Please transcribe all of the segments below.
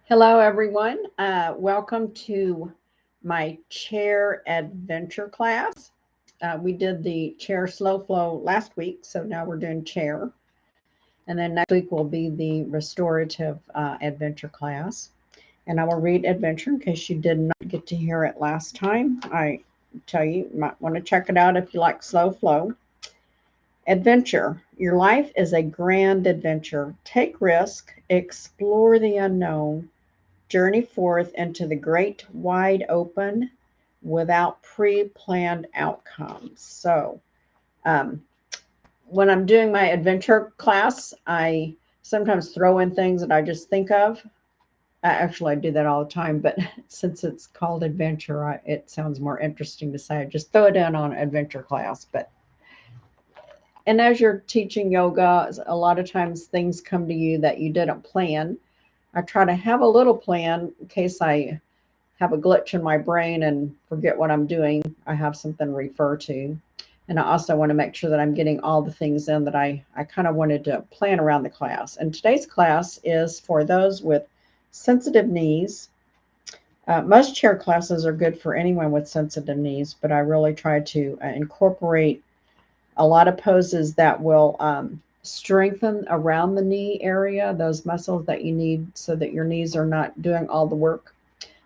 Hello, everyone. Welcome to my chair adventure class. We did the chair slow flow last week, so now we're doing chair. And then next week will be the restorative adventure class. And I will read adventure in case you did not get to hear it last time. I tell you, you might want to check it out if you like slow flow. Adventure. Your life is a grand adventure. Take risk, explore the unknown, journey forth into the great wide open without pre-planned outcomes. So, um, when I'm doing my adventure class, I sometimes throw in things that I just think of. Actually, I do that all the time, but since it's called adventure, it sounds more interesting to say. Just throw it in on adventure class. But and as you're teaching yoga, a lot of times things come to you that you didn't plan. I try to have a little plan in case I have a glitch in my brain and forget what I'm doing. I have something to refer to. And I also want to make sure that I'm getting all the things in that I kind of wanted to plan around the class. And today's class is for those with sensitive knees. Most chair classes are good for anyone with sensitive knees, but I really try to incorporate a lot of poses that will strengthen around the knee area, those muscles that you need so that your knees are not doing all the work.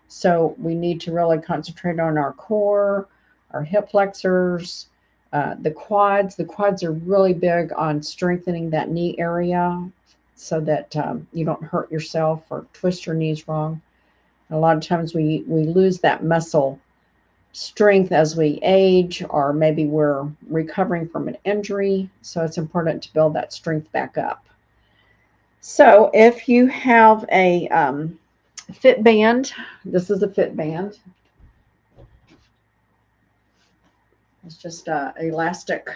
So we need to really concentrate on our core, our hip flexors, the quads. The quads are really big on strengthening that knee area so that you don't hurt yourself or twist your knees wrong. And a lot of times we lose that muscle strength as we age, or maybe we're recovering from an injury. So it's important to build that strength back up. So if you have a fit band, this is a fit band. It's just a elastic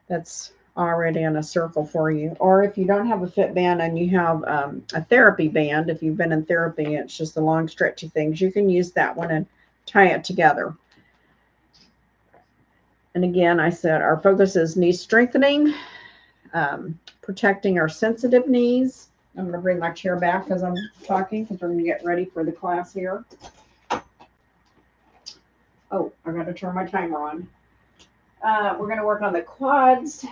that's already in a circle for you. Or if you don't have a fit band and you have a therapy band, if you've been in therapy, it's just the long stretchy things, you can use that one and tie it together. And again, I said our focus is knee strengthening, protecting our sensitive knees. I'm going to bring my chair back as I'm talking because we're going to get ready for the class here. Oh, I got to turn my timer on. We're going to work on the quads,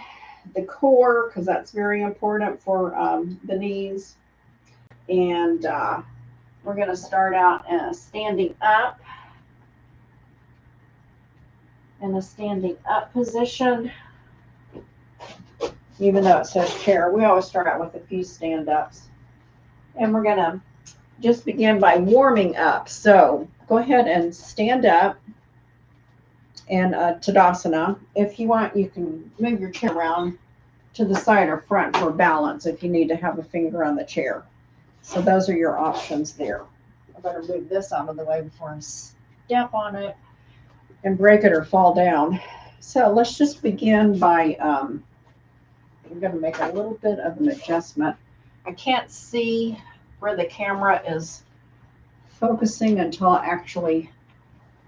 the core, because that's very important for the knees. And we're going to start out standing up in a standing up position. Even though it says chair, we always start out with a few stand-ups. And we're going to just begin by warming up. So go ahead and stand up and Tadasana. If you want, you can move your chair around to the side or front for balance if you need to have a finger on the chair. So those are your options there. I better move this out of the way before I step on it and break it or fall down. So let's just begin by, I'm going to make a little bit of an adjustment. I can't see where the camera is focusing until I actually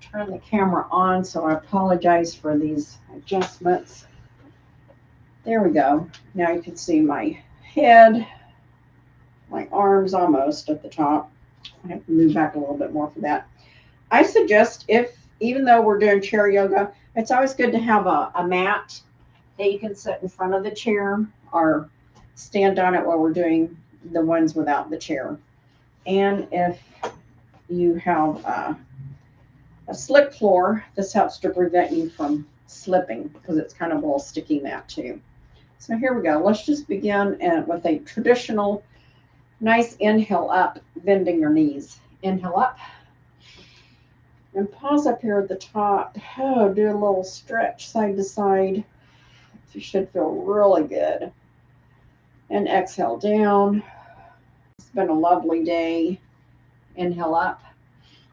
turn the camera on, so I apologize for these adjustments. There we go. Now you can see my head, my arms almost at the top. I have to move back a little bit more for that. I suggest even though we're doing chair yoga, it's always good to have a mat that you can sit in front of the chair or stand on it while we're doing the ones without the chair. And if you have a slick floor, this helps to prevent you from slipping because it's kind of a little sticky mat too. So here we go. Let's just begin with a traditional nice inhale up, bending your knees. Inhale up. And pause up here at the top. Oh, do a little stretch side to side. You should feel really good. And exhale down. It's been a lovely day. Inhale up.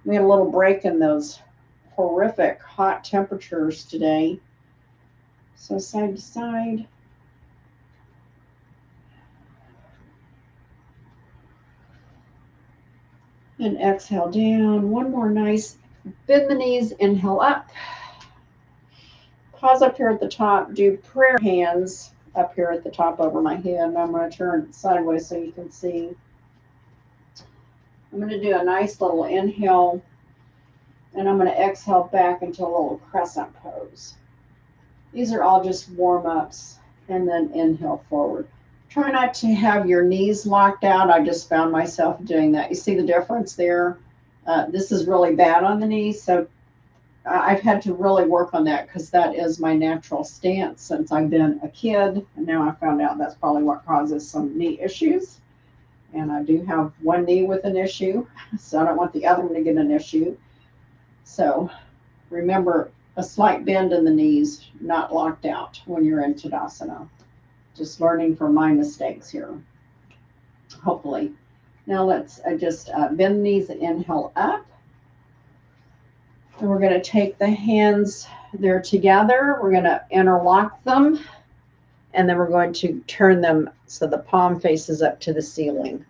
We had a little break in those horrific hot temperatures today. So side to side. And exhale down. One more nice bend the knees, inhale up. Pause up here at the top. Do prayer hands up here at the top over my head. And I'm going to turn sideways so you can see. I'm going to do a nice little inhale, and I'm going to exhale back into a little crescent pose. These are all just warm-ups, and then inhale forward. Try not to have your knees locked out. I just found myself doing that. You see the difference there? This is really bad on the knees, so I've had to really work on that because that is my natural stance since I've been a kid, and now I found out that's probably what causes some knee issues. And I do have one knee with an issue, so I don't want the other one to get an issue. So remember, a slight bend in the knees, not locked out when you're in Tadasana. Just learning from my mistakes here, hopefully. Now let's just bend the knees and inhale up. And we're going to take the hands there together. We're going to interlock them. And then we're going to turn them so the palm faces up to the ceiling.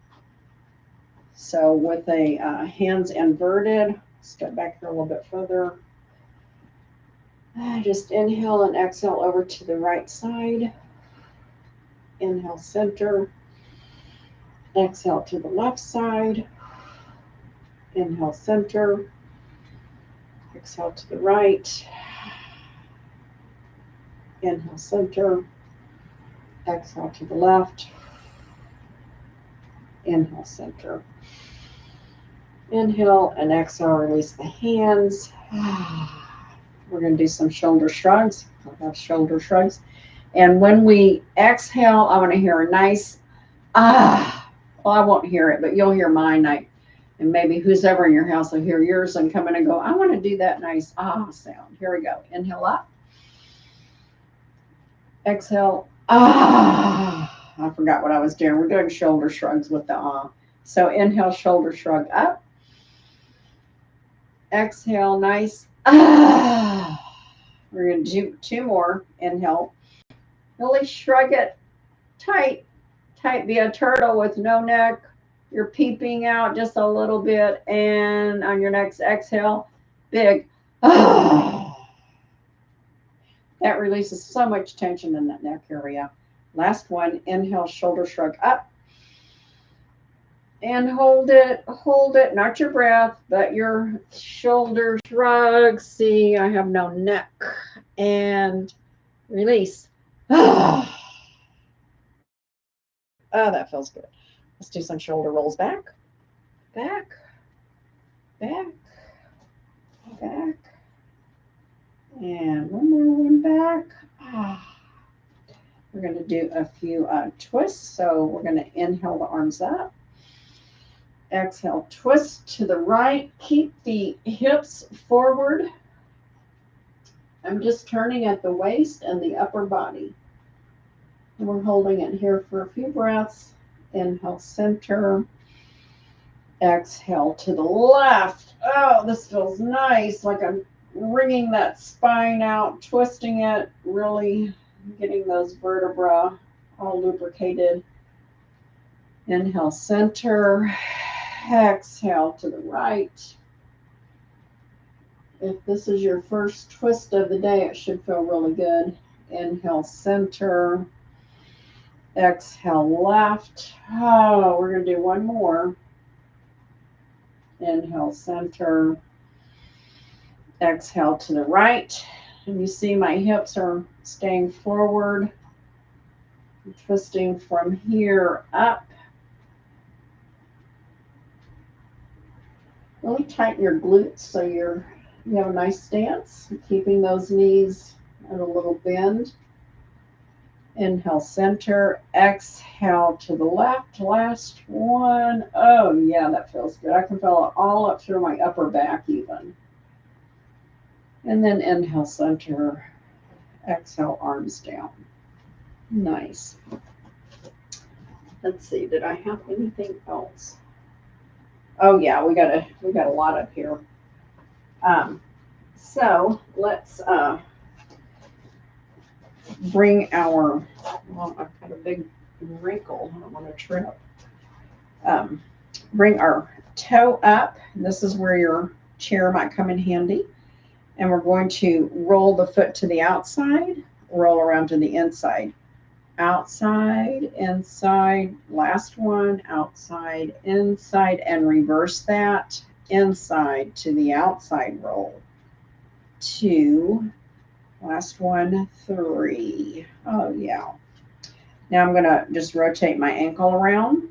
So with the hands inverted, step back here a little bit further. Just inhale and exhale over to the right side. Inhale, center. Exhale to the left side. Inhale, center. Exhale to the right. Inhale, center. Exhale to the left. Inhale, center. Inhale and exhale, release the hands. We're going to do some shoulder shrugs. I have shoulder shrugs. And when we exhale, I want to hear a nice ah. Well, I won't hear it, but you'll hear mine. And maybe who's ever in your house will hear yours and come in and go, I want to do that nice ah sound. Here we go. Inhale up. Exhale. Ah. I forgot what I was doing. We're doing shoulder shrugs with the ah. So inhale, shoulder shrug up. Exhale, nice ah. We're going to do 2 more. Inhale. Really shrug it tight. Tight, be a turtle with no neck. You're peeping out just a little bit. And on your next exhale, big. Ah. That releases so much tension in that neck area. Last one, inhale, shoulder shrug up. And hold it, not your breath, but your shoulder shrug. See, I have no neck. And release. Ah. Oh, that feels good. Let's do some shoulder rolls back, back, back, back. And one more one back. Ah. We're going to do a few twists. So we're going to inhale the arms up. Exhale, twist to the right. Keep the hips forward. I'm just turning at the waist and the upper body. And we're holding it here for a few breaths. Inhale, center. Exhale to the left. Oh, this feels nice. Like I'm wringing that spine out, twisting it, really getting those vertebrae all lubricated. Inhale, center. Exhale to the right. If this is your first twist of the day, it should feel really good. Inhale, center. Exhale, left. Oh, we're going to do one more. Inhale, center. Exhale to the right. And you see my hips are staying forward. I'm twisting from here up. Really tighten your glutes so you have a nice stance, keeping those knees at a little bend. Inhale, center. Exhale to the left. Last one. Oh, yeah, that feels good. I can feel it all up through my upper back even. And then inhale, center. Exhale, arms down. Nice. Let's see, did I have anything else? Oh yeah, we got a lot up here. So let's bring our, well, I've got a big wrinkle. I don't want to trip. Bring our toe up. This is where your chair might come in handy. And we're going to roll the foot to the outside, roll around to the inside. outside, inside, last one, outside, inside, and reverse that, inside to the outside roll, 2, last one, 3. Oh yeah. Now I'm going to just rotate my ankle around,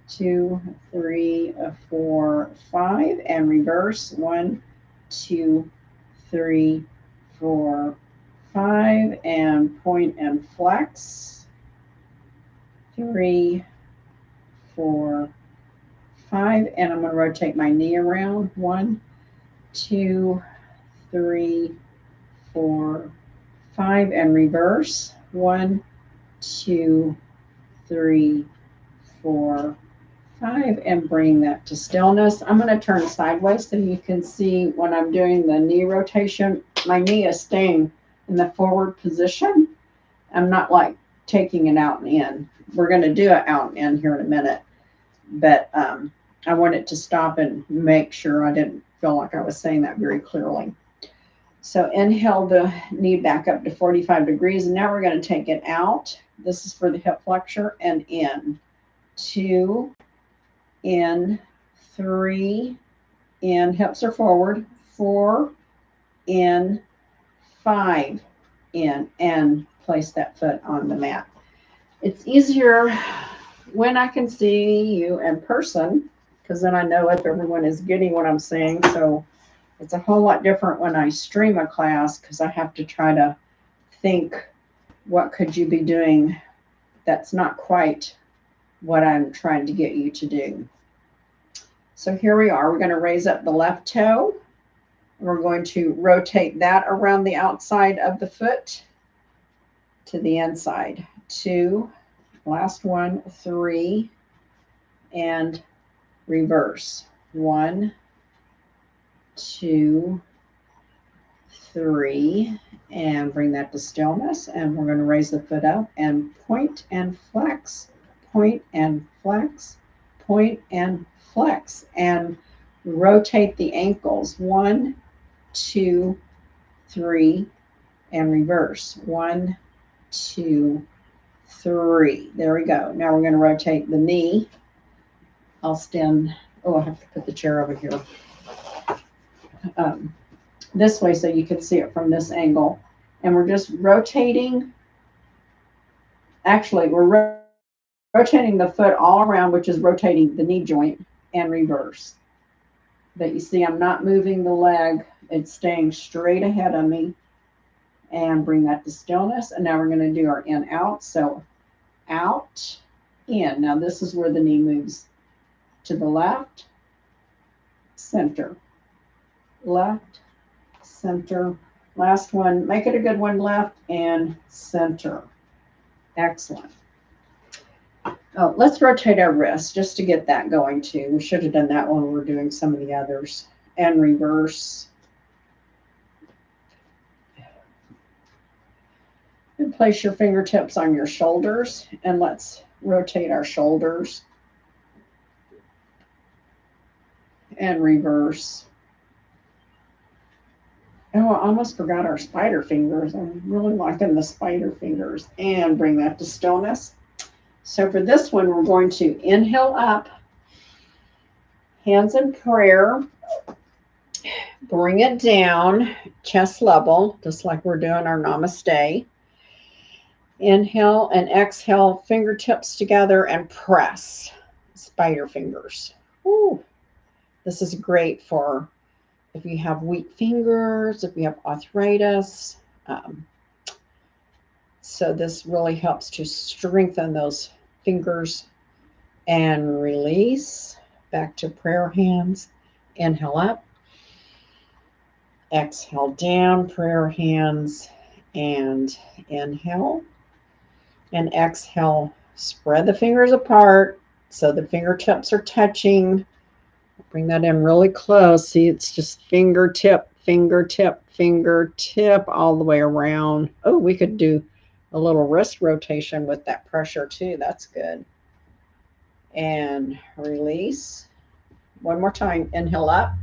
2, 3, 4, 5, and reverse, 1, 2, 3, 4, 5, and point and flex, 3, 4, 5, and I'm going to rotate my knee around, 1, 2, 3, 4, 5, and reverse, 1, 2, 3, 4, 5, and bring that to stillness. I'm going to turn sideways so you can see when I'm doing the knee rotation, my knee is staying in the forward position. I'm not like taking it out and in. We're going to do it out and in here in a minute, but I wanted to stop and make sure I didn't feel like I was saying that very clearly. So inhale the knee back up to 45 degrees, and now we're going to take it out. This is for the hip flexor, and in, 2, in, 3, in, hips are forward, 4, in, 5, in, and place that foot on the mat. It's easier when I can see you in person, because then I know if everyone is getting what I'm saying. So it's a whole lot different when I stream a class, because I have to try to think, what could you be doing that's not quite what I'm trying to get you to do. So here we are. We're going to raise up the left toe. We're going to rotate that around the outside of the foot to the inside. 2, last one, 3, and reverse. 1, 2, 3, and bring that to stillness. And we're going to raise the foot up and point and flex, point and flex, point and flex, and rotate the ankles. 1, 2, 3, and reverse. 1, 2, 3. There we go. Now we're going to rotate the knee. I'll stand. Oh, I have to put the chair over here. This way so you can see it from this angle. And we're just rotating. Actually, we're rotating the foot all around, which is rotating the knee joint, and reverse. But you see, I'm not moving the leg. It's staying straight ahead of me. And bring that to stillness. And now we're going to do our in, out. So out, in. Now this is where the knee moves to the left, center, left, center. Last one, make it a good one, left and center. Excellent. Oh, let's rotate our wrist just to get that going too. We should have done that when we were doing some of the others. And reverse. And place your fingertips on your shoulders, and let's rotate our shoulders. And reverse. Oh, I almost forgot our spider fingers. I'm really liking the spider fingers. And bring that to stillness. So for this one, we're going to inhale up, hands in prayer, bring it down, chest level, just like we're doing our namaste. Inhale and exhale, fingertips together and press, spider fingers. Ooh, this is great for if you have weak fingers, if you have arthritis. So this really helps to strengthen those fingers. And release, back to prayer hands. Inhale up, exhale down, prayer hands, and inhale. And exhale, spread the fingers apart so the fingertips are touching. Bring that in really close. See, it's just fingertip, fingertip, fingertip all the way around. Oh, we could do a little wrist rotation with that pressure too. That's good. And release. One more time. Inhale up.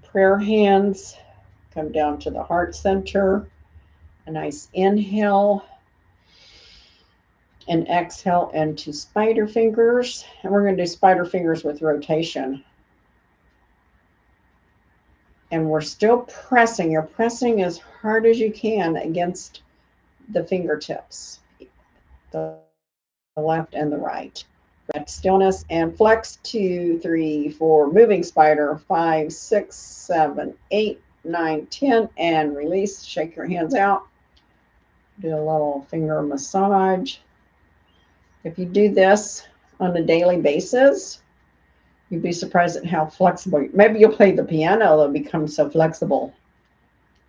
Prayer hands come down to the heart center. A nice inhale. And exhale into spider fingers. And we're going to do spider fingers with rotation. And we're still pressing. You're pressing as hard as you can against the fingertips, the left and the right. Stillness and flex 2, 3, 4. Moving spider 5, 6, 7, 8, 9, 10. And release. Shake your hands out. Do a little finger massage. If you do this on a daily basis, you'd be surprised at how flexible. Maybe you'll play the piano, it'll become so flexible.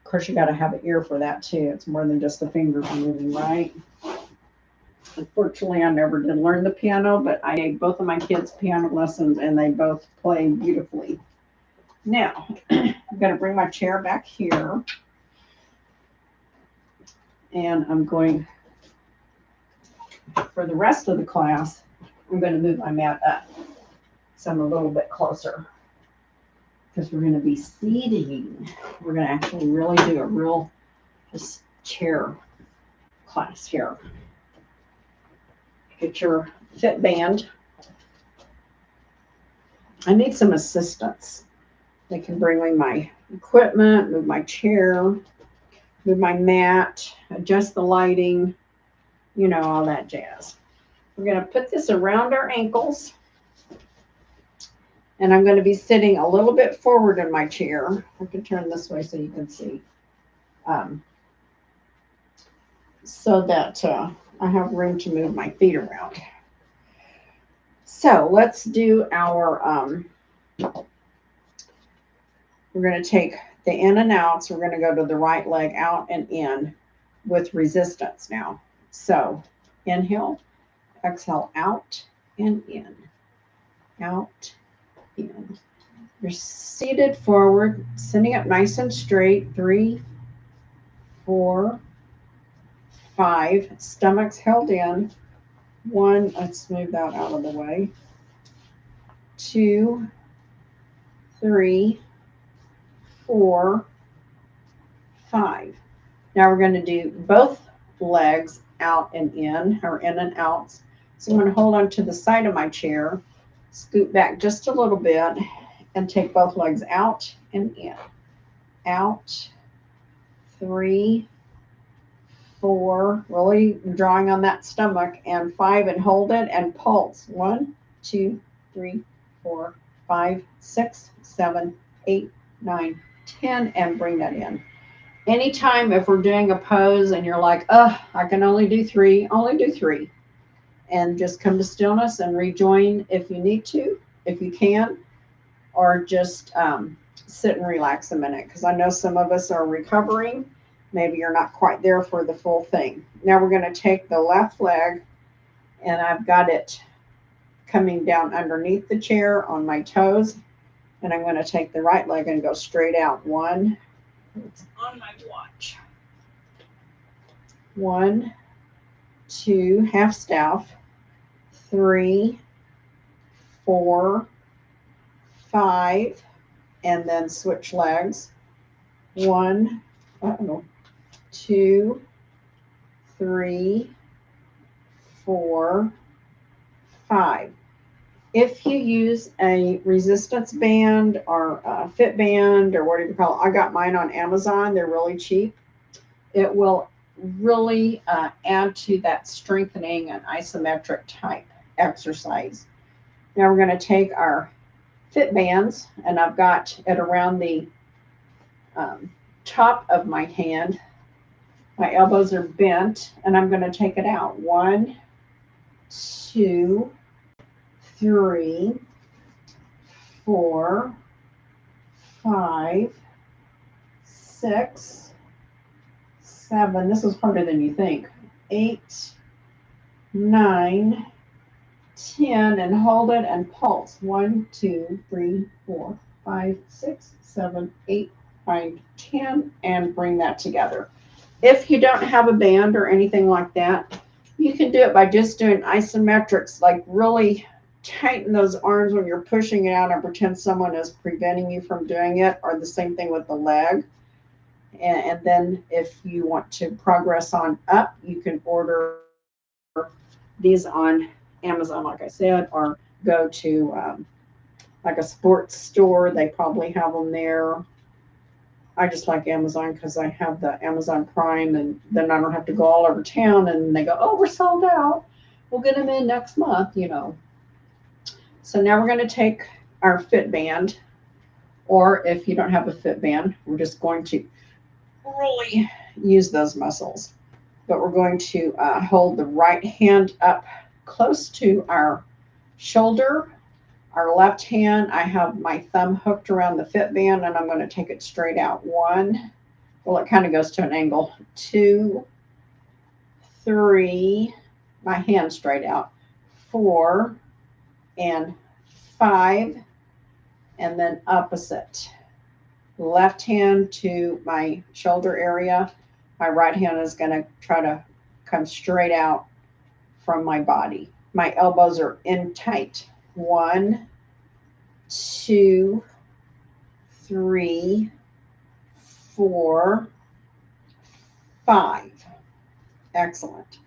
Of course, you got to have an ear for that too. It's more than just the fingers moving, right? Unfortunately, I never did learn the piano, but I gave both of my kids piano lessons and they both play beautifully. Now, I'm going to bring my chair back here. And I'm going, for the rest of the class, I'm going to move my mat up so I'm a little bit closer. Because we're going to be seating. We're going to actually really do a real just chair class here. Get your fit band. I need some assistance. They can bring me my equipment, move my chair, move my mat, adjust the lighting, you know, all that jazz. We're going to put this around our ankles. And I'm going to be sitting a little bit forward in my chair. I can turn this way so you can see. So that I have room to move my feet around. So let's do our, we're going to take the in and outs. We're going to go to the right leg out and in with resistance now. So inhale, exhale, out and in, out, in. You're seated forward, sitting up nice and straight. 3, 4, 5. Stomach's held in. 1, let's move that out of the way. 2, 3, 4, 5. Now we're going to do both legs out and in, or in and outs. So I'm going to hold on to the side of my chair, scoot back just a little bit, and take both legs out and in. Out. 3, 4, really drawing on that stomach, and 5, and hold it and pulse. 1, 2, 3, 4, 5, 6, 7, 8, 9, 10, and bring that in. Anytime if we're doing a pose and you're like, I can only do 3, only do 3. And just come to stillness and rejoin if you need to, if you can, or just sit and relax a minute, because I know some of us are recovering. Maybe you're not quite there for the full thing. Now we're going to take the left leg, and I've got it coming down underneath the chair on my toes, and I'm going to take the right leg and go straight out. 1, it's on my watch. 1, 2, half staff. 3, 4, 5, and then switch legs. 1, 2, 3, 4, 5. If you use a resistance band or a fit band or whatever you call it, I got mine on Amazon. They're really cheap. It will really add to that strengthening and isometric type exercise. Now we're going to take our fit bands, and I've got it around the top of my hand. My elbows are bent, and I'm going to take it out. 1, 2, 3, 4, 5, 6, 7. This is harder than you think. 8, 9, 10, and hold it and pulse. 1, 2, 3, 4, 5, 6, 7, 8, 9, 10, and bring that together. If you don't have a band or anything like that, you can do it by just doing isometrics, like really tighten those arms when you're pushing it out and pretend someone is preventing you from doing it, or the same thing with the leg. And then if you want to progress on up, you can order these on Amazon, like I said, or go to like a sports store. They probably have them there. I just like Amazon because I have the Amazon Prime, and then I don't have to go all over town and they go, oh, we're sold out. We'll get them in next month, you know. So now we're going to take our fit band, or if you don't have a fit band, we're just going to really use those muscles. But we're going to hold the right hand up close to our shoulder. Our left hand, I have my thumb hooked around the fit band, and I'm going to take it straight out. 1, well, it kind of goes to an angle. 2, 3, my hand straight out. 4 and 5, and then opposite. Left hand to my shoulder area. My right hand is going to try to come straight out from my body. My elbows are in tight. 1, 2, 3, 4, 5. Excellent.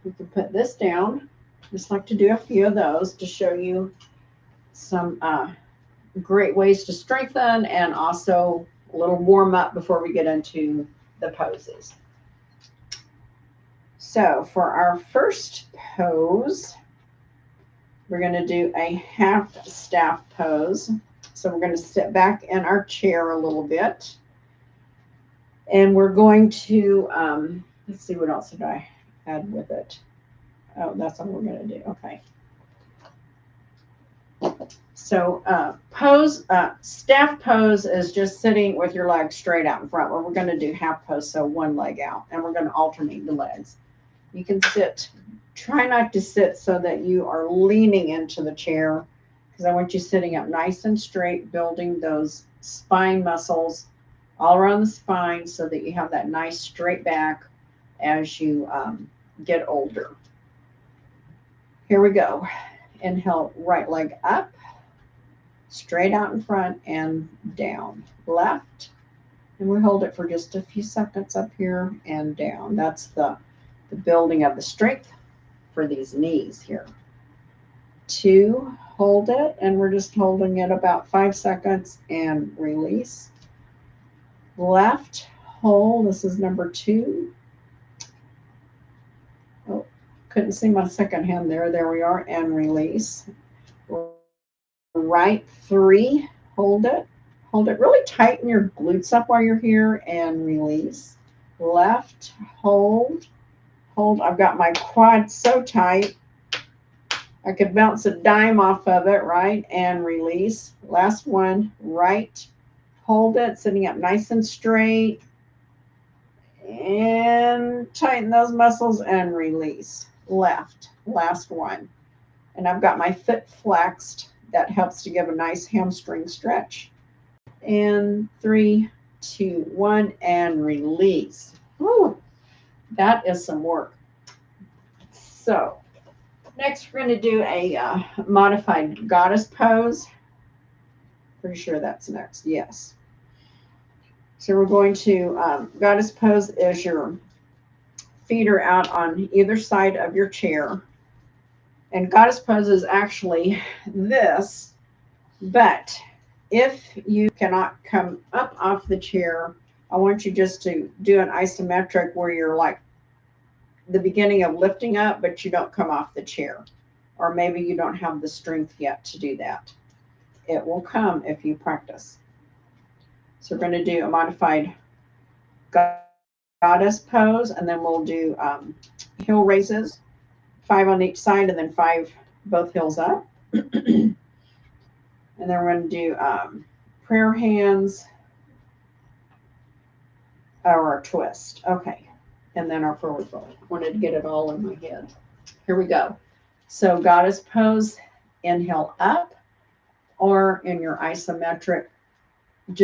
We can put this down. Just like to do a few of those to show you some great ways to strengthen, and also a little warm up before we get into the poses. So for our first pose, we're going to do a half staff pose. So we're going to sit back in our chair a little bit, and we're going to, let's see, what else did I add with it? Oh, that's what we're going to do. Okay. So staff pose is just sitting with your legs straight out in front. Well, we're going to do half pose, so one leg out, and we're going to alternate the legs. You can sit, try not to sit so that you are leaning into the chair, because I want you sitting up nice and straight, building those spine muscles all around the spine so that you have that nice straight back as you get older. Here we go. Inhale, right leg up, straight out in front and down. Left, and we hold it for just a few seconds up here and down. That's the building of the strength for these knees here. 2, hold it, and we're just holding it about 5 seconds and release. Left, hold, this is number 2. Oh, couldn't see my second hand there. There we are, and release. Right, 3, hold it. Hold it really, tighten your glutes up while you're here and release. Left, hold. I've got my quad so tight I could bounce a dime off of it, right? And release. Last one, right. Hold it, sitting up nice and straight. And tighten those muscles and release. Left, last one. And I've got my foot flexed. That helps to give a nice hamstring stretch. And 3, 2, 1, and release. Whew, that is some work. So next, we're going to do a modified goddess pose. Pretty sure that's next. Yes. So we're going to, goddess pose is your feet are out on either side of your chair. And goddess pose is actually this, but if you cannot come up off the chair, I want you just to do an isometric where you're like the beginning of lifting up, but you don't come off the chair. Or maybe you don't have the strength yet to do that. It will come if you practice. So we're going to do a modified goddess pose, and then we'll do heel raises, 5 on each side, and then 5 both heels up. And then we're going to do prayer hands or our twist. Okay. And then our forward fold. Wanted to get it all in my head. Here we go. So goddess pose, inhale up, or in your isometric, I'm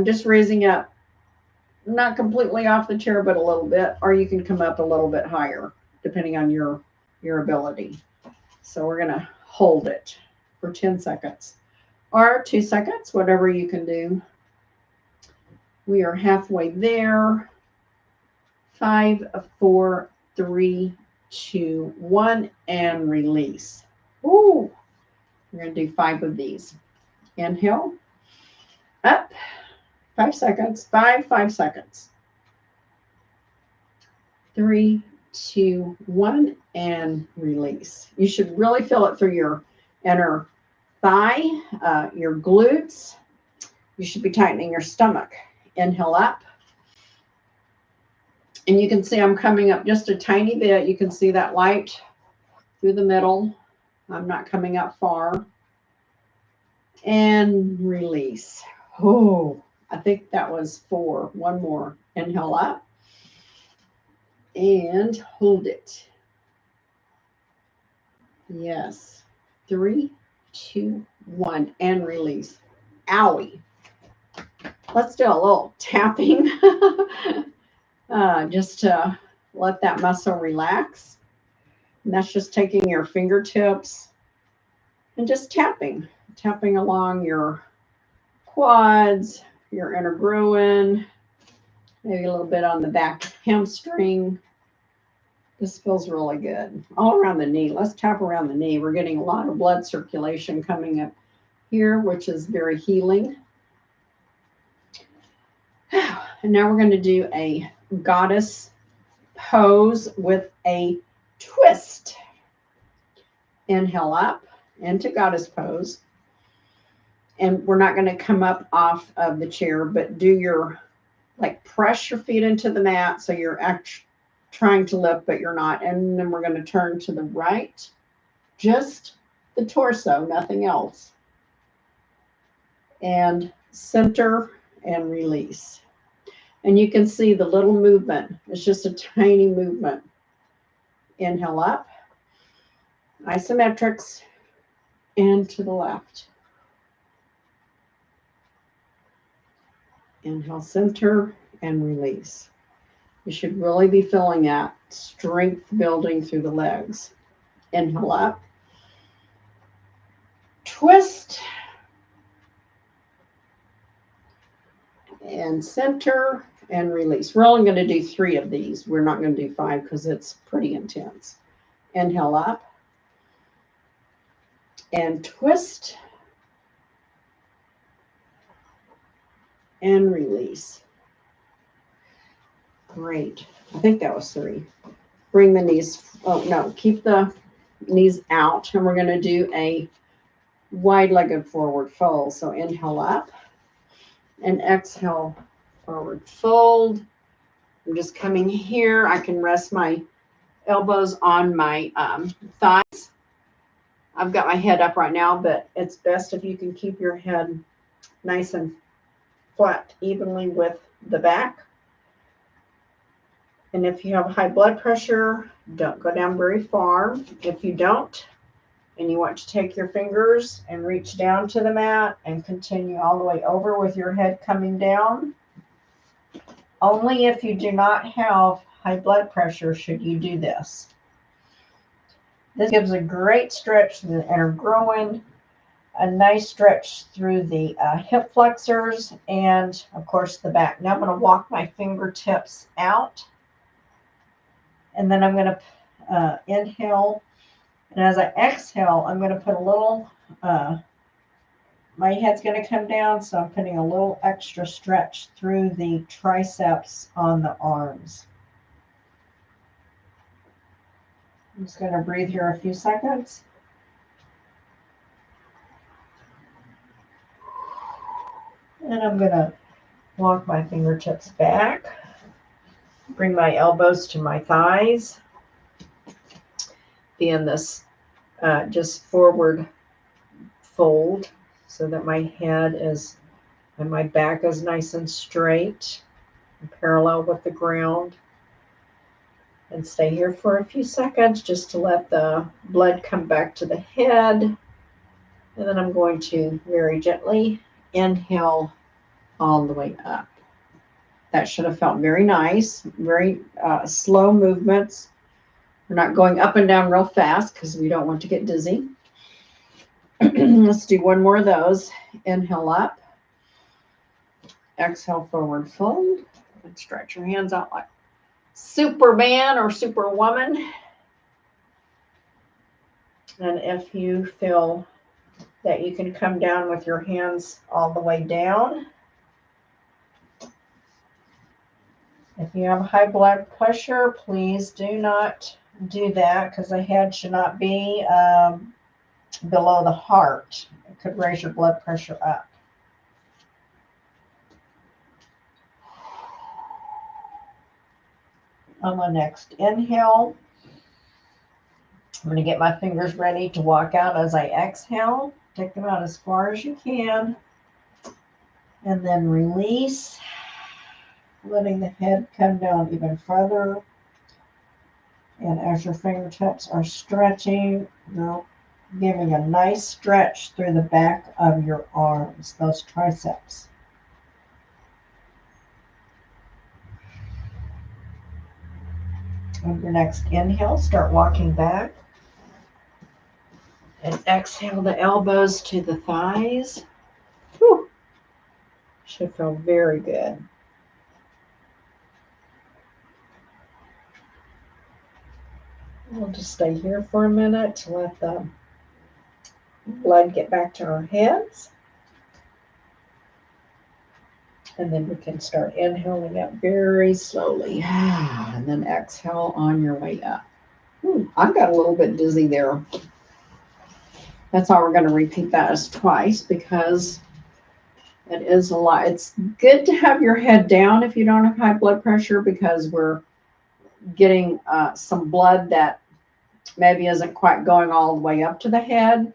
just raising up, not completely off the chair, but a little bit, or you can come up a little bit higher, depending on your ability. So we're going to hold it for 10 seconds or 2 seconds, whatever you can do. We are halfway there. 5, 4, 3, 2, 1, and release. Ooh, we're going to do 5 of these. Inhale, up, 5 seconds, 5 seconds. 3, 2, 1, and release. You should really feel it through your inner thigh, your glutes. You should be tightening your stomach. Inhale up. And you can see I'm coming up just a tiny bit. You can see that light through the middle. I'm not coming up far. And release. Oh, I think that was 4. One more. Inhale up. And hold it. Yes. 3, 2, 1. And release. Owie. Let's do a little tapping. Just to let that muscle relax. And that's just taking your fingertips and just tapping along your quads, your inner groin, maybe a little bit on the back hamstring. This feels really good. All around the knee. Let's tap around the knee. We're getting a lot of blood circulation coming up here, which is very healing. And now we're going to do a goddess pose with a twist. Inhale up into goddess pose. And we're not going to come up off of the chair, but do your, press your feet into the mat so you're actually trying to lift, but you're not. And then we're going to turn to the right, just the torso, nothing else. And center and release. And you can see the little movement. It's just a tiny movement. Inhale up, isometrics, and to the left. Inhale, center, and release. You should really be feeling that strength building through the legs. Inhale up, twist, and center, and release. We're only going to do 3 of these. We're not going to do 5 because it's pretty intense. Inhale up, and twist, and release. Great. I think that was 3. Bring the knees. Oh, no. Keep the knees out. And we're going to do a wide-legged forward fold. So inhale up and exhale, forward fold. I'm just coming here. I can rest my elbows on my thighs. I've got my head up right now, but it's best if you can keep your head nice and flat evenly with the back. And if you have high blood pressure, don't go down very far. If you don't, and you want to take your fingers and reach down to the mat and continue all the way over with your head coming down. Only if you do not have high blood pressure should you do this. This gives a great stretch to the inner groin, a nice stretch through the hip flexors, and of course the back. Now I'm going to walk my fingertips out. And then I'm going to inhale. And as I exhale, I'm going to put a little, my head's going to come down. So I'm putting a little extra stretch through the triceps on the arms. I'm just going to breathe here a few seconds. And I'm going to walk my fingertips back. Bring my elbows to my thighs. Be in this just forward fold so that my head is and my back is nice and straight and parallel with the ground. And stay here for a few seconds just to let the blood come back to the head. And then I'm going to very gently inhale all the way up. That should have felt very nice, very slow movements. We're not going up and down real fast because we don't want to get dizzy. Let's do one more of those. Inhale up. Exhale, forward fold. And stretch your hands out like Superman or Superwoman. And if you feel that you can come down with your hands all the way down, if you have high blood pressure, please do not do that because the head should not be below the heart. It could raise your blood pressure up. On the next inhale, I'm going to get my fingers ready to walk out as I exhale. Take them out as far as you can. And then release, letting the head come down even further. And as your fingertips are stretching, you're giving a nice stretch through the back of your arms, those triceps. On your next inhale, start walking back. And exhale the elbows to the thighs. Whew. Should feel very good. We'll just stay here for a minute to let the blood get back to our heads. And then we can start inhaling up very slowly. And then exhale on your way up. I got a little bit dizzy there. That's why we're going to repeat that as twice because it is a lot. It's good to have your head down if you don't have high blood pressure because we're getting some blood that maybe isn't quite going all the way up to the head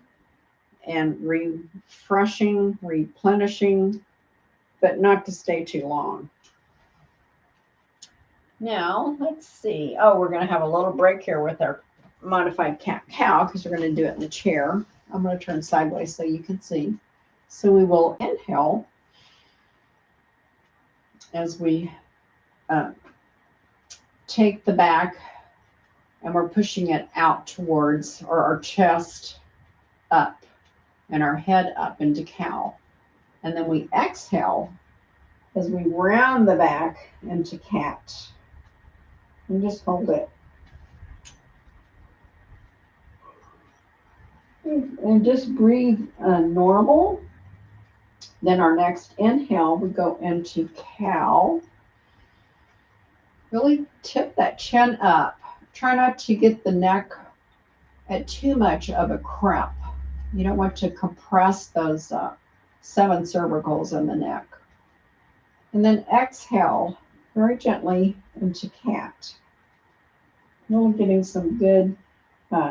and refreshing, replenishing, but not to stay too long. Now, let's see. Oh, we're going to have a little break here with our modified cat-cow because we're going to do it in the chair. I'm going to turn sideways so you can see. So we will inhale as we take the back and we're pushing it out towards or our chest up and our head up into cow. And then we exhale as we round the back into cat. And just hold it. And just breathe normal. Then our next inhale, we go into cow. Really tip that chin up. Try not to get the neck at too much of a crimp. You don't want to compress those 7 cervicals in the neck. And then exhale very gently into cat. Really getting some good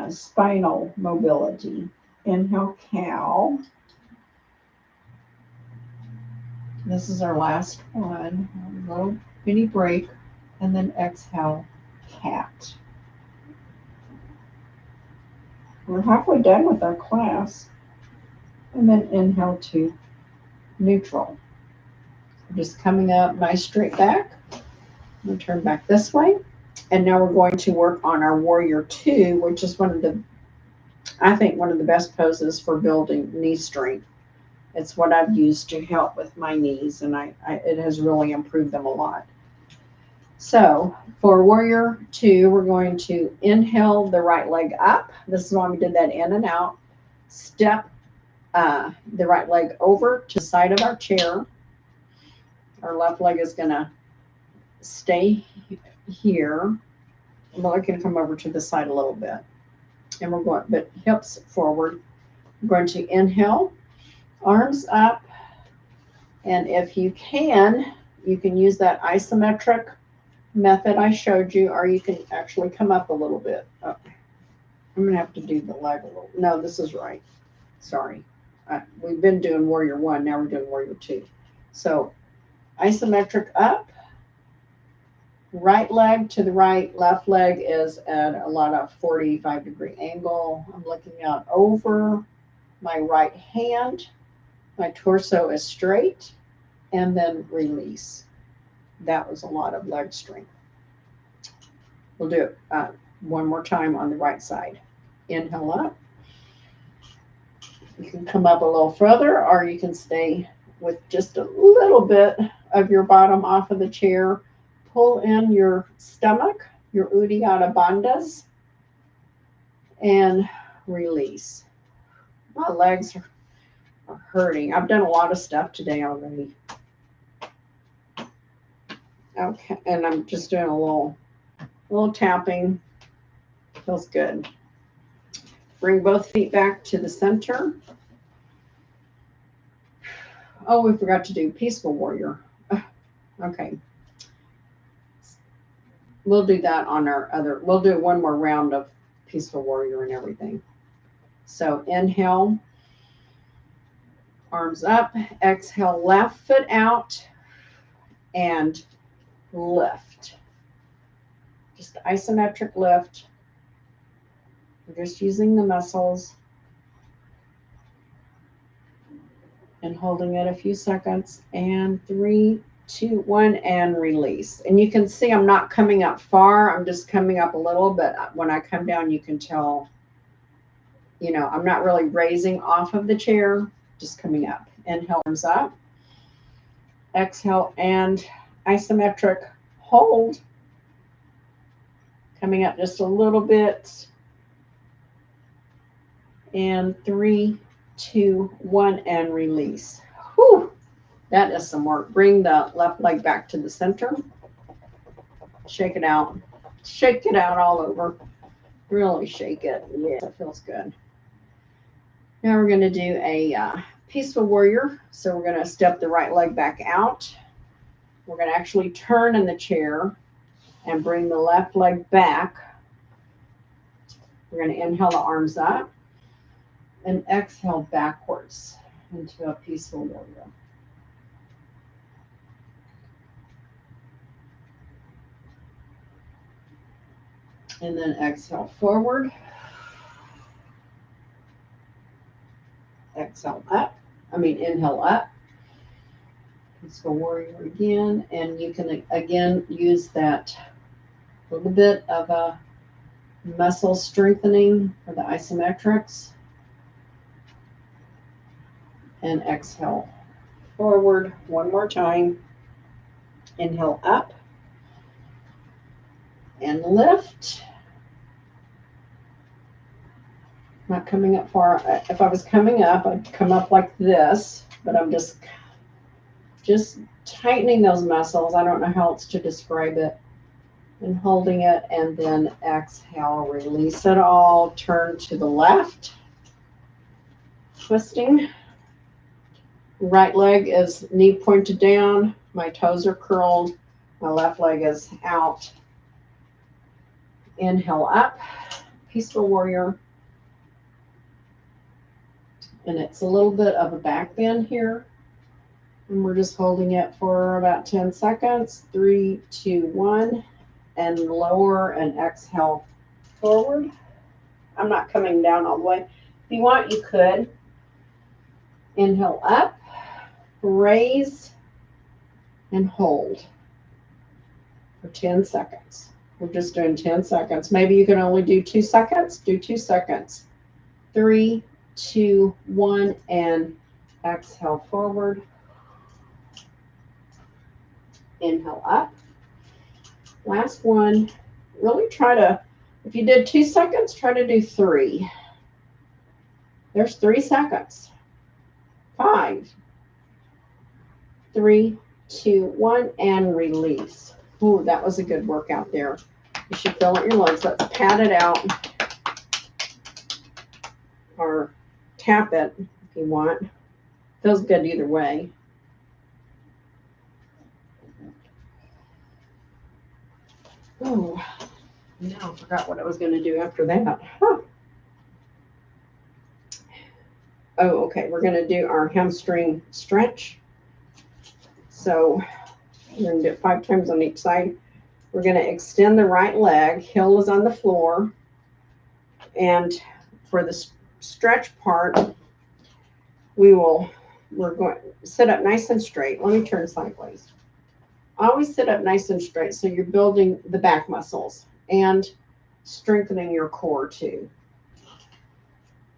spinal mobility. Inhale, cow. This is our last one. A little bitty break. And then exhale, cat. We're halfway done with our class. And then inhale to neutral. We're just coming up nice straight back. I'm going to turn back this way. And now we're going to work on our warrior 2, which is I think one of the best poses for building knee strength. It's what I've used to help with my knees, and it has really improved them a lot. So for warrior 2, we're going to inhale the right leg up. This is why we did that in and out. Step the right leg over to the side of our chair. Our left leg is going to stay here. Well, it can come over to the side a little bit. And we're going, but hips forward. We're going to inhale, arms up. And if you can use that isometric method I showed you, or you can actually come up a little bit. Oh, I'm going to have to do the leg a little. No, this is right. Sorry. We've been doing warrior 1. Now we're doing warrior 2. So isometric up. Right leg to the right, left leg is at a lot of 45-degree angle. I'm looking out over my right hand. My torso is straight, and then release. That was a lot of leg strength. We'll do it one more time on the right side. Inhale up. You can come up a little further, or you can stay with just a little bit of your bottom off of the chair. Pull in your stomach, your Uddiyana bandhas, and release. My legs are hurting. I've done a lot of stuff today already. Okay, and I'm just doing a little tapping. Feels good. Bring both feet back to the center. Oh, we forgot to do peaceful warrior. Okay. We'll do that on our other, we'll do one more round of peaceful warrior and everything. So inhale, arms up, exhale, left foot out and lift. Just isometric lift. We're just using the muscles and holding it a few seconds. And 3, 2, 1, and release. And you can see I'm not coming up far. I'm just coming up a little, but when I come down, you can tell, you know, I'm not really raising off of the chair, just coming up. Inhale, arms up. Exhale, and isometric hold. Coming up just a little bit. And 3, 2, 1, and release. Whew, that is some work. Bring the left leg back to the center. Shake it out. Shake it out all over. Really shake it. Yeah, that feels good. Now we're going to do a peaceful warrior. So we're going to step the right leg back out. We're going to actually turn in the chair and bring the left leg back. We're going to inhale the arms up and exhale backwards into a peaceful warrior. And then exhale forward. Exhale up. Inhale up. Peaceful warrior again. And you can again use that little bit of a muscle strengthening for the isometrics. And exhale forward one more time. Inhale up and lift. Not coming up far. If I was coming up, I'd come up like this, but I'm just tightening those muscles. I don't know how else to describe it. And holding it, and then exhale, release it all. Turn to the left. Twisting. Right leg is knee pointed down. My toes are curled. My left leg is out. Inhale up. Peaceful warrior. And it's a little bit of a back bend here. And we're just holding it for about 10 seconds. 3, 2, 1. And lower and exhale forward. I'm not coming down all the way. If you want, you could. Inhale up. Raise and hold for 10 seconds. We're just doing 10 seconds. Maybe you can only do 2 seconds. Do 2 seconds. 3, 2, 1, and exhale forward. Inhale up. Last one. Really try to, if you did 2 seconds, try to do 3. There's 3 seconds. 5, 3, 2, 1, and release. Ooh, that was a good workout there. You should feel it in your legs. Let's pat it out. Or tap it if you want. Feels good either way. Oh, now I forgot what I was going to do after that. Huh. Oh, okay. We're going to do our hamstring stretch. So we're going to do it 5 times on each side. We're going to extend the right leg. Heel is on the floor. And for the stretch part, we're going to sit up nice and straight. Let me turn sideways. Always sit up nice and straight so you're building the back muscles and strengthening your core too.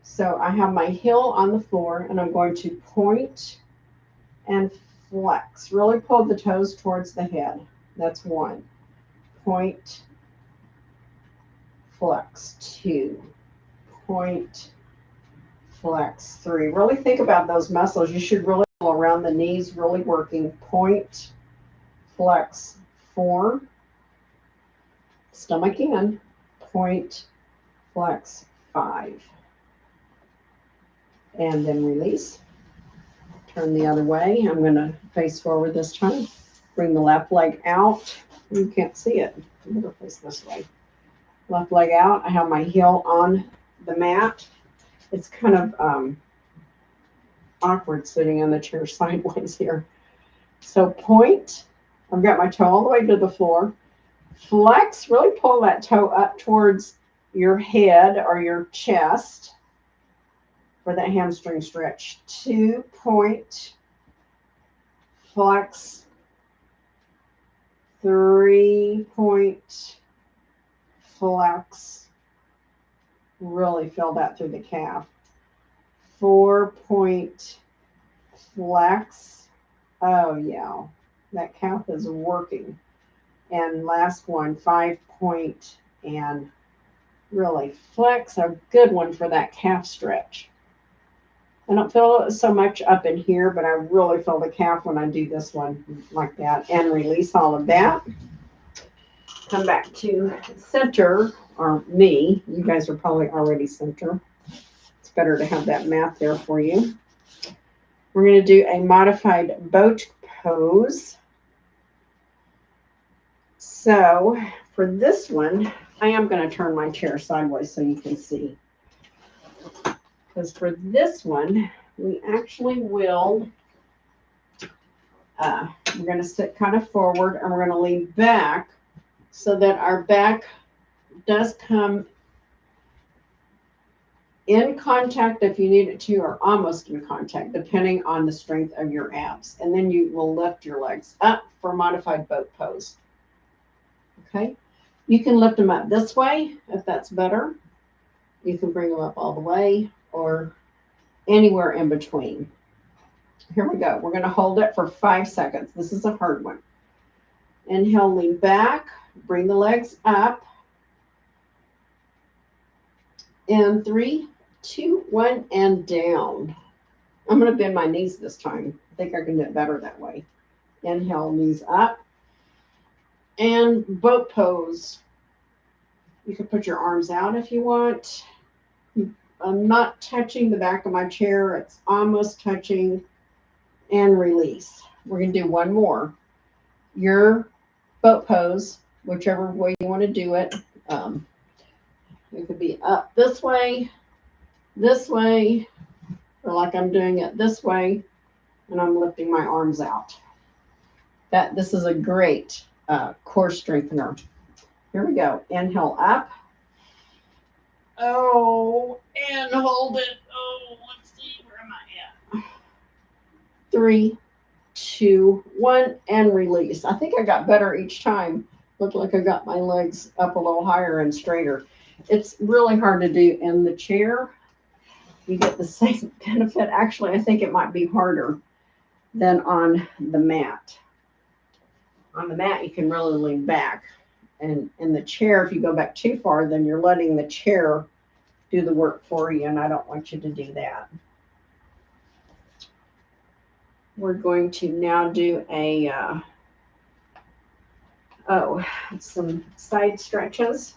So I have my heel on the floor and I'm going to point and flex. Really pull the toes towards the head. That's 1. Point, flex. 2, point, flex, 3. Really think about those muscles. You should really go around the knees, really working. Point, flex, 4. Stomach in. Point, flex, 5. And then release. Turn the other way. I'm going to face forward this time. Bring the left leg out. You can't see it. I'm going to face this way. Left leg out. I have my heel on the mat. It's kind of awkward sitting on the chair sideways here. So point. I've got my toe all the way to the floor. Flex. Really pull that toe up towards your head or your chest for that hamstring stretch. 2 point. Flex. 3 point. Flex. Really feel that through the calf. 4 point. Flex. Oh yeah, that calf is working. And last one, 5 point, and really flex. A good one for that calf stretch. I don't feel it so much up in here, but I really feel the calf when I do this one like that. And release all of that. Come back to center, or me. You guys are probably already center. It's better to have that mat there for you. We're going to do a modified boat pose. So for this one, I am going to turn my chair sideways so you can see. Because for this one, we actually will, we're going to sit kind of forward and we're going to lean back so that our back does come in contact if you need it to, or almost in contact, depending on the strength of your abs. And then you will lift your legs up for modified boat pose. Okay? You can lift them up this way if that's better. You can bring them up all the way or anywhere in between. Here we go. We're going to hold it for 5 seconds. This is a hard one. Inhale, lean back, bring the legs up. And 3, 2, 1, and down. I'm going to bend my knees this time. I think I can do it better that way. Inhale, knees up. And boat pose. You can put your arms out if you want. I'm not touching the back of my chair. It's almost touching. And release. We're going to do one more. Your boat pose, whichever way you want to do it. It could be up this way, or like I'm doing it this way, and I'm lifting my arms out. This is a great core strengthener. Here we go. Inhale up. Oh, and hold it. Oh, let's see, where am I at? 3, 2, 1, and release. I think I got better each time. Looked like I got my legs up a little higher and straighter. It's really hard to do in the chair. You get the same benefit. Actually, I think it might be harder than on the mat. On the mat, you can really lean back. And in the chair, if you go back too far, then you're letting the chair do the work for you, and I don't want you to do that. We're going to now do some side stretches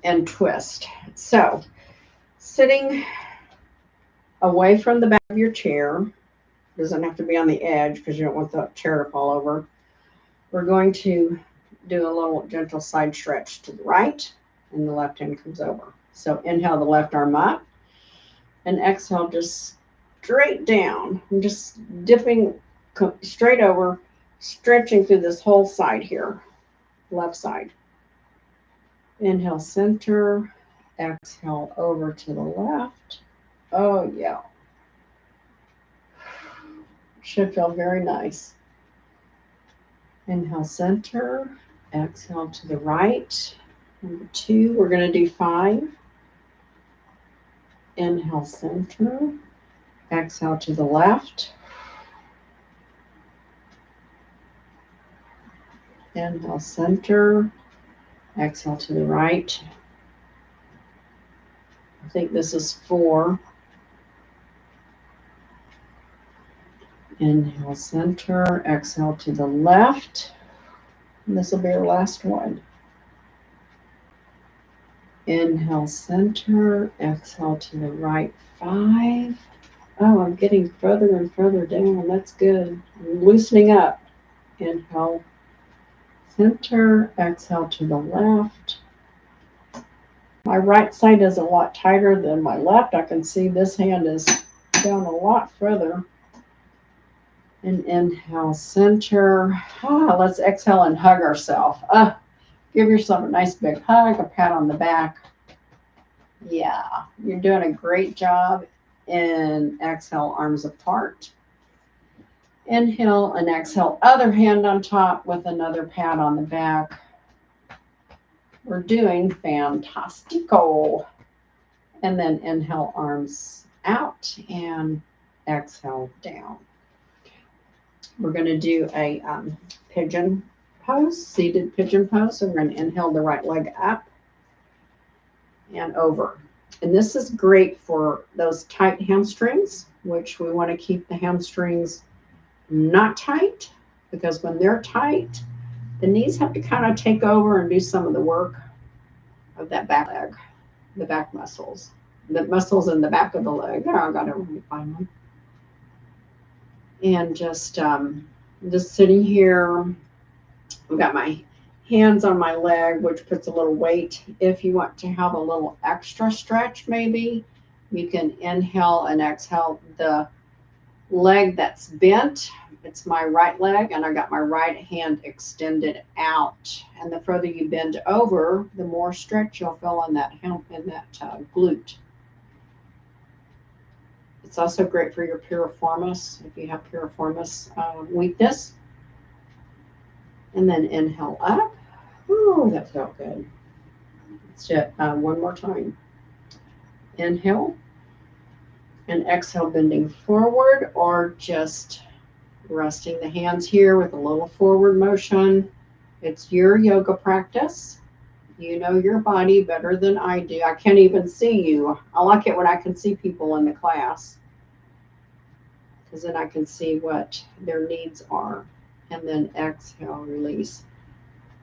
and twist. So, sitting away from the back of your chair, doesn't have to be on the edge because you don't want the chair to fall over. We're going to do a little gentle side stretch to the right, and the left hand comes over. So inhale the left arm up, and exhale just straight down. I'm just dipping straight over, stretching through this whole side here, left side. Inhale, center. Exhale over to the left. Oh, yeah. Should feel very nice. Inhale, center. Exhale to the right. Number 2, we're going to do 5. Inhale, center. Exhale to the left. Inhale, center. Exhale to the right. I think this is 4. Inhale, center. Exhale to the left. And this will be our last one. Inhale, center. Exhale to the right, 5. Oh, I'm getting further and further down. That's good. I'm loosening up. Inhale, center. Exhale to the left. My right side is a lot tighter than my left. I can see this hand is down a lot further. And inhale, center. Let's exhale and hug ourselves. Give yourself a nice big hug, a pat on the back. Yeah, you're doing a great job. And exhale, arms apart. Inhale and exhale, other hand on top with another pat on the back. We're doing fantastico. And then inhale, arms out, and exhale down. We're going to do a pigeon pose, seated pigeon pose. So we're going to inhale the right leg up and over. And this is great for those tight hamstrings, which we want to keep the hamstrings not tight, because when they're tight, the knees have to kind of take over and do some of the work of that back leg, the back muscles, the muscles in the back of the leg. There, I got it right finally. And just sitting here, I've got my hands on my leg, which puts a little weight. If you want to have a little extra stretch, maybe you can inhale and exhale the leg that's bent. It's my right leg, and I got my right hand extended out. And the further you bend over, the more stretch you'll feel in that glute. It's also great for your piriformis, if you have piriformis weakness. And then inhale up. Ooh, that felt good. Let's do it one more time. Inhale and exhale, bending forward, or just resting the hands here with a little forward motion. It's your yoga practice. You know your body better than I do. I can't even see you. I like it when I can see people in the class, because then I can see what their needs are. And then exhale, release.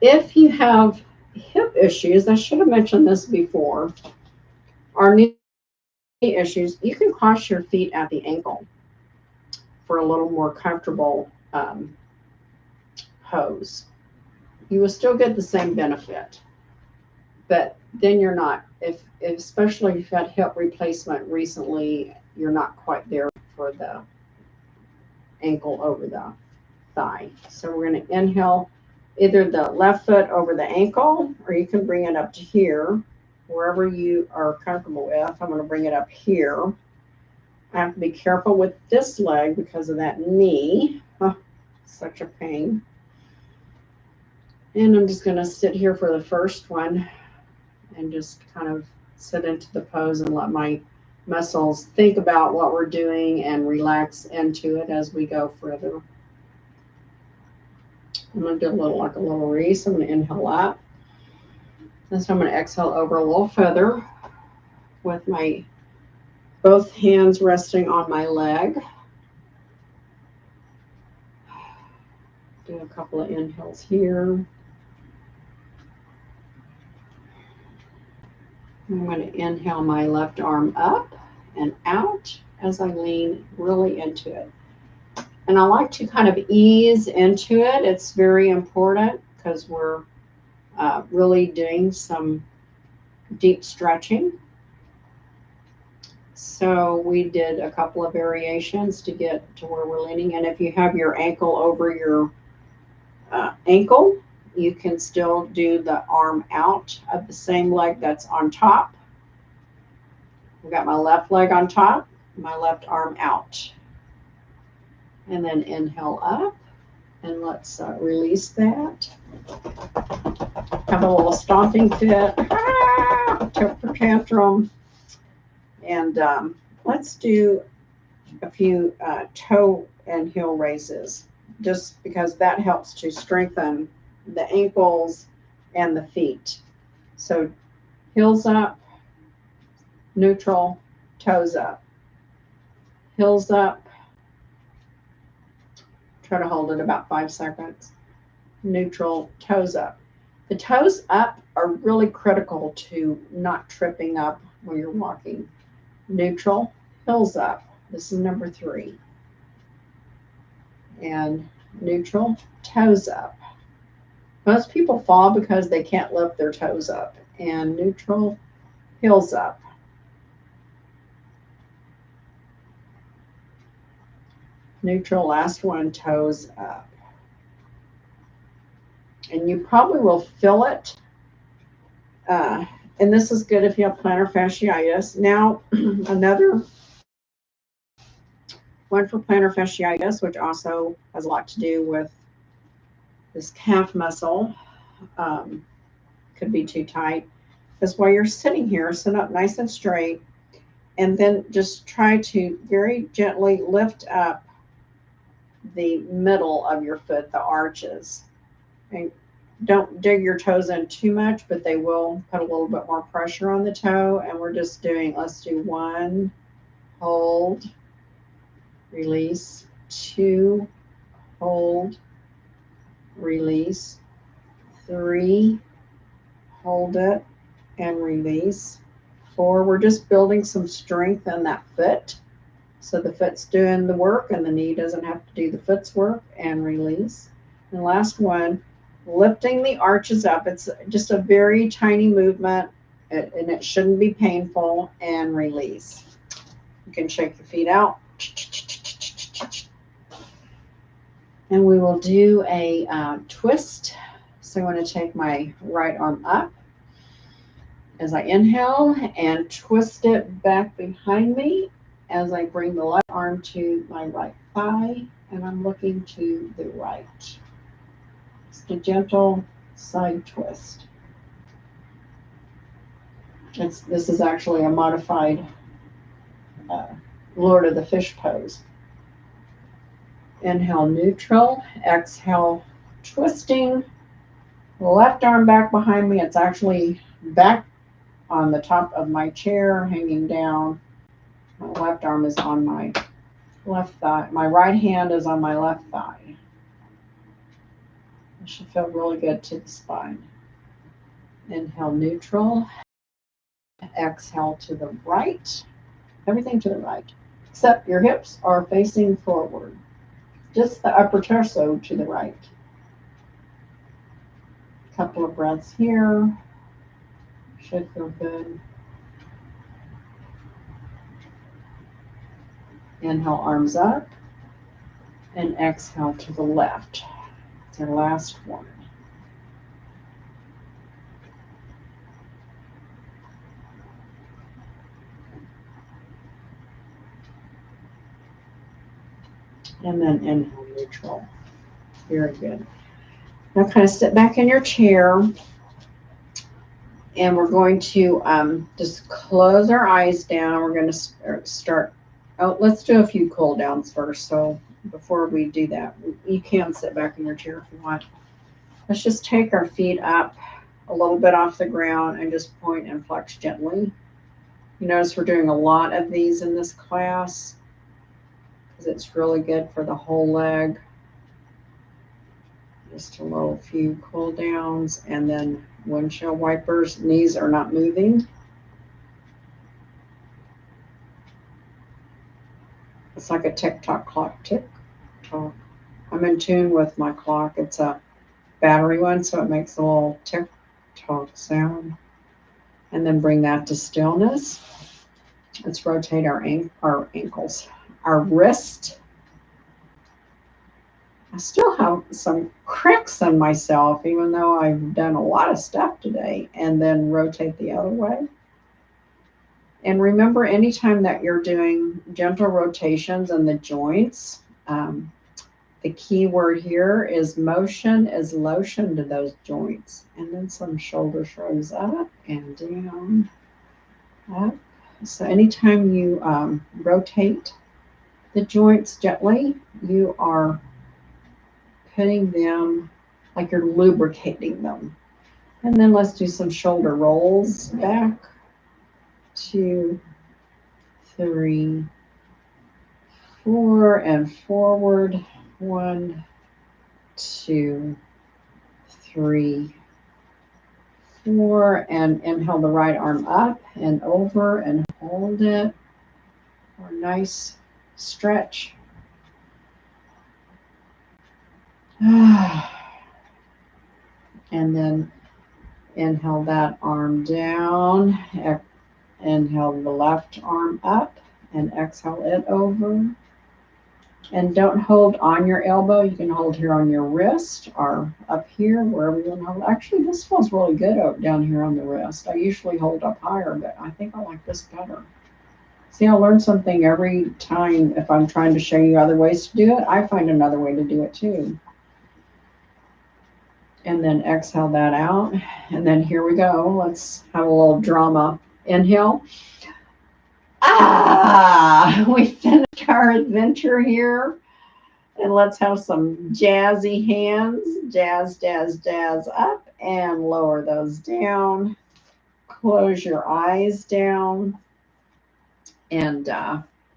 If you have hip issues, I should have mentioned this before, or knee issues, you can cross your feet at the ankle for a little more comfortable pose. You will still get the same benefit, but then you're not, especially if you've had hip replacement recently, you're not quite there for the ankle over the thigh. So we're going to inhale either the left foot over the ankle, or you can bring it up to here, wherever you are comfortable with. I'm going to bring it up here. I have to be careful with this leg because of that knee. Oh, such a pain. And I'm just going to sit here for the first one and just kind of sit into the pose and let my muscles think about what we're doing and relax into it as we go further. I'm going to do a little release. I'm going to inhale up. This time I'm going to exhale over a little further with my both hands resting on my leg. Do a couple of inhales here. I'm going to inhale my left arm up and out as I lean really into it. And I like to kind of ease into it. It's very important because we're really doing some deep stretching. So we did a couple of variations to get to where we're leaning. And if you have your ankle over your ankle, you can still do the arm out of the same leg that's on top. I've got my left leg on top, my left arm out. And then inhale up, and let's release that. Have a little stomping fit, temper tantrum. And let's do a few toe and heel raises, just because that helps to strengthen the ankles and the feet. So heels up, neutral, toes up, heels up. Try to hold it about 5 seconds. Neutral, toes up. The toes up are really critical to not tripping up when you're walking. Neutral, heels up. This is number 3. And neutral, toes up. Most people fall because they can't lift their toes up. And neutral, heels up. Neutral, last one, toes up. And you probably will feel it. And this is good if you have plantar fasciitis. Now, another one for plantar fasciitis, which also has a lot to do with this calf muscle, could be too tight, is while you're sitting here, sit up nice and straight, and then just try to very gently lift up the middle of your foot, the arches. And don't dig your toes in too much, but they will put a little bit more pressure on the toe. And we're just doing, let's do 1, hold, release, 2, hold, release, 3, hold it and release, 4. We're just building some strength in that foot. So the foot's doing the work and the knee doesn't have to do the foot's work, and release. And last one, lifting the arches up. It's just a very tiny movement and it shouldn't be painful, and release. You can shake the feet out. And we will do a twist. So I want to take my right arm up as I inhale and twist it back behind me as I bring the left arm to my right thigh, and I'm looking to the right. Just a gentle side twist. This is actually a modified Lord of the Fish pose. Inhale, neutral. Exhale, twisting. Left arm back behind me. It's actually back on the top of my chair, hanging down. My left arm is on my left thigh. My right hand is on my left thigh. It should feel really good to the spine. Inhale, neutral. Exhale to the right. Everything to the right, except your hips are facing forward. Just the upper torso to the right. Couple of breaths here. Should feel good. Inhale, arms up. And exhale to the left. It's our last one. And then inhale, neutral. Very good. Now kind of sit back in your chair. And we're going to just close our eyes down. We're going to start. Oh, let's do a few cool downs first. So before we do that, you can sit back in your chair if you want. Let's just take our feet up a little bit off the ground and just point and flex gently. You notice we're doing a lot of these in this class because it's really good for the whole leg. Just a little few cool downs, and then windshield wipers. Knees are not moving. It's like a tick-tock clock, tick-tock. I'm in tune with my clock. It's a battery one, so it makes a little tick-tock sound. And then bring that to stillness. Let's rotate our ankles, our wrist. I still have some cracks in myself, even though I've done a lot of stuff today. And then rotate the other way. And remember, anytime that you're doing gentle rotations in the joints, the key word here is motion is lotion to those joints. And then some shoulder shrugs up and down, up. So anytime you rotate the joints gently, you are putting them like you're lubricating them. And then let's do some shoulder rolls back 2, 3, 4, and forward. 1, 2, 3, 4, and inhale the right arm up and over and hold it for a nice stretch. And then inhale that arm down, inhale the left arm up, and exhale it over. And don't hold on your elbow. You can hold here on your wrist or up here, wherever you want to hold. Actually, this feels really good down here on the wrist. I usually hold up higher, but I think I like this better. See, I learn something every time. If I'm trying to show you other ways to do it, I find another way to do it too. And then exhale that out. And then here we go. Let's have a little drama. Inhale. We finished our adventure here. And let's have some jazzy hands. Jazz, jazz, jazz up and lower those down. Close your eyes down. And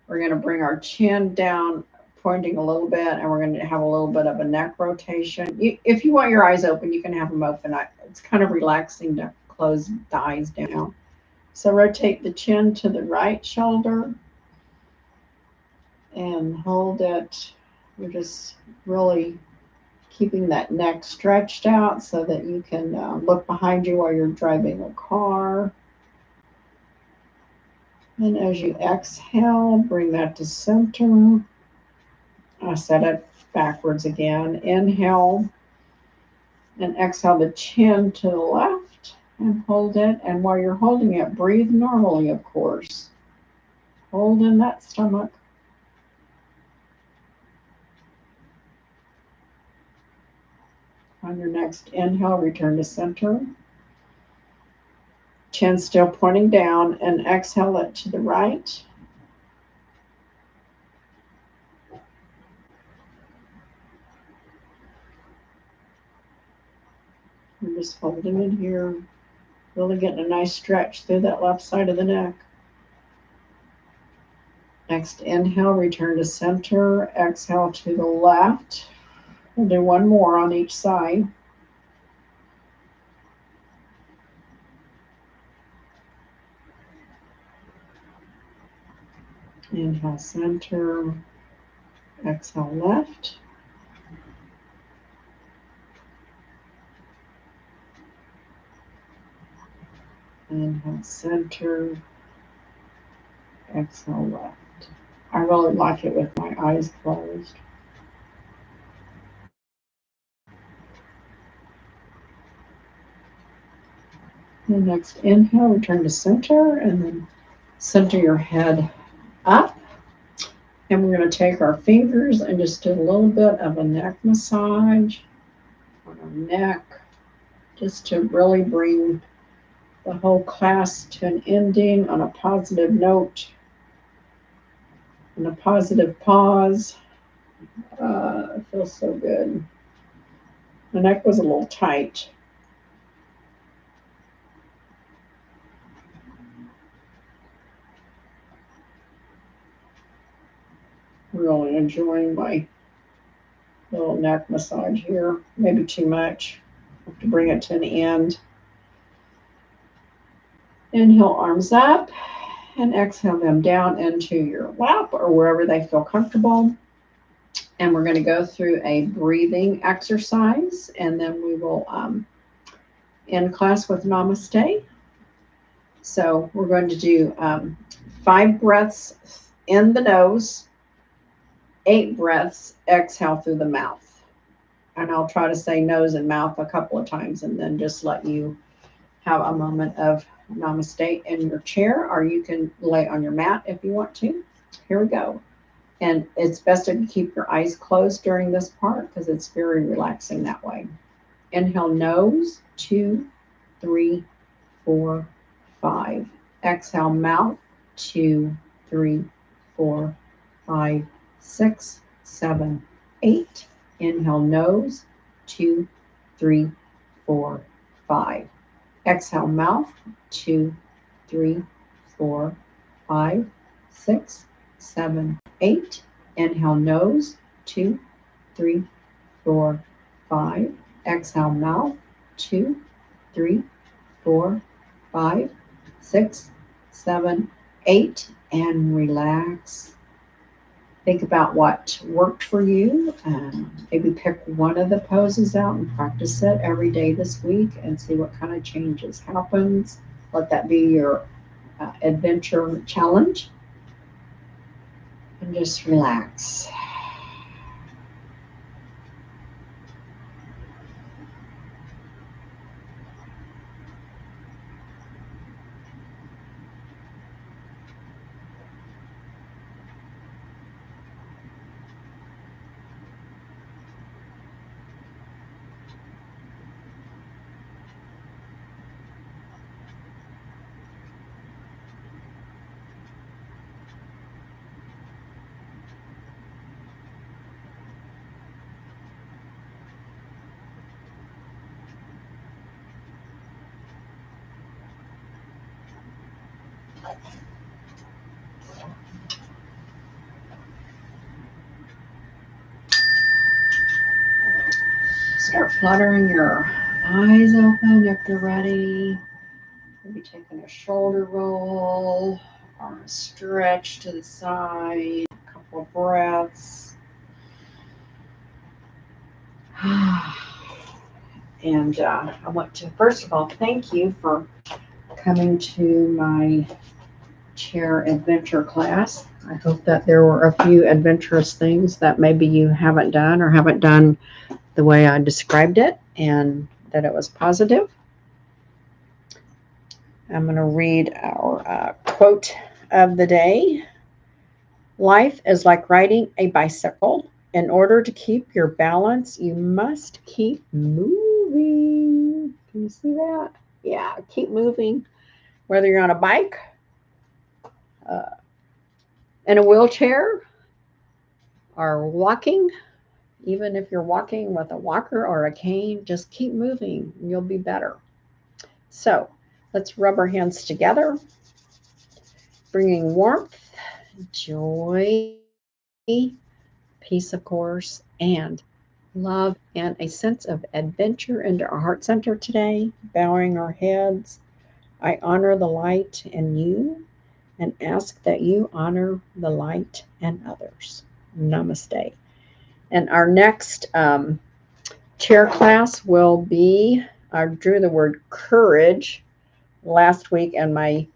we're going to bring our chin down, pointing a little bit, and we're going to have a little bit of a neck rotation. If you want your eyes open, you can have them open. It's kind of relaxing to close the eyes down. So rotate the chin to the right shoulder and hold it. We're just really keeping that neck stretched out so that you can look behind you while you're driving a car. And as you exhale, bring that to center. I said it backwards again. Inhale and exhale the chin to the left and hold it. And while you're holding it, breathe normally, of course. Hold in that stomach. On your next inhale, return to center. Chin still pointing down, and exhale it to the right. We're just holding it here, really getting a nice stretch through that left side of the neck. Next inhale, return to center. Exhale to the left. We'll do one more on each side. Inhale center. Exhale left. Inhale center. Exhale left. I really like it with my eyes closed. And next inhale, return to center, and then center your head up. And we're going to take our fingers and just do a little bit of a neck massage on our neck, just to really bring the whole class to an ending on a positive note and a positive pause. It feels so good. The neck was a little tight. Really enjoying my little neck massage here. Maybe too much. Have to bring it to an end. Inhale, arms up, and exhale them down into your lap or wherever they feel comfortable. And we're going to go through a breathing exercise, and then we will end class with namaste. So we're going to do 5 breaths in the nose, 8 breaths exhale through the mouth. And I'll try to say nose and mouth a couple of times and then just let you have a moment of namaste in your chair, or you can lay on your mat if you want to. Here we go. And it's best if you keep your eyes closed during this part because it's very relaxing that way. Inhale nose, 2, 3, 4, 5. Exhale mouth, 2, 3, 4, 5, 6, 7, 8. Inhale nose, 2, 3, 4, 5. Exhale mouth, 2, 3, 4, 5, 6, 7, 8. Inhale nose, 2, 3, 4, 5. Exhale mouth, 2, 3, 4, 5, 6, 7, 8. And relax. Think about what worked for you. Maybe pick one of the poses out and practice it every day this week and see what kind of changes happens. Let that be your adventure challenge. And just relax. Start fluttering your eyes open if you're ready. Maybe taking a shoulder roll or a stretch to the side. A couple of breaths. And I want to, first of all, thank you for coming to my chair adventure class. I hope that there were a few adventurous things that maybe you haven't done or haven't done the way I described it, and that it was positive. I'm going to read our quote of the day. Life is like riding a bicycle. In order to keep your balance, you must keep moving. Can you see that? Yeah, keep moving. Whether you're on a bike, in a wheelchair, or walking, even if you're walking with a walker or a cane, just keep moving. You'll be better. So let's rub our hands together, bringing warmth, joy, peace, of course, and love and a sense of adventure into our heart center today, bowing our heads. I honor the light in you and ask that you honor the light in others. Namaste. And our next chair class will be, I drew the word courage last week in my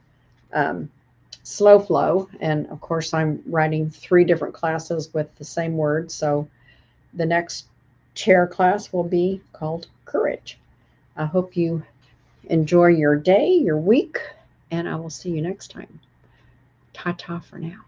slow flow. And of course, I'm writing 3 different classes with the same word. So the next chair class will be called courage. I hope you enjoy your day, your week, and I will see you next time. Ta-ta for now.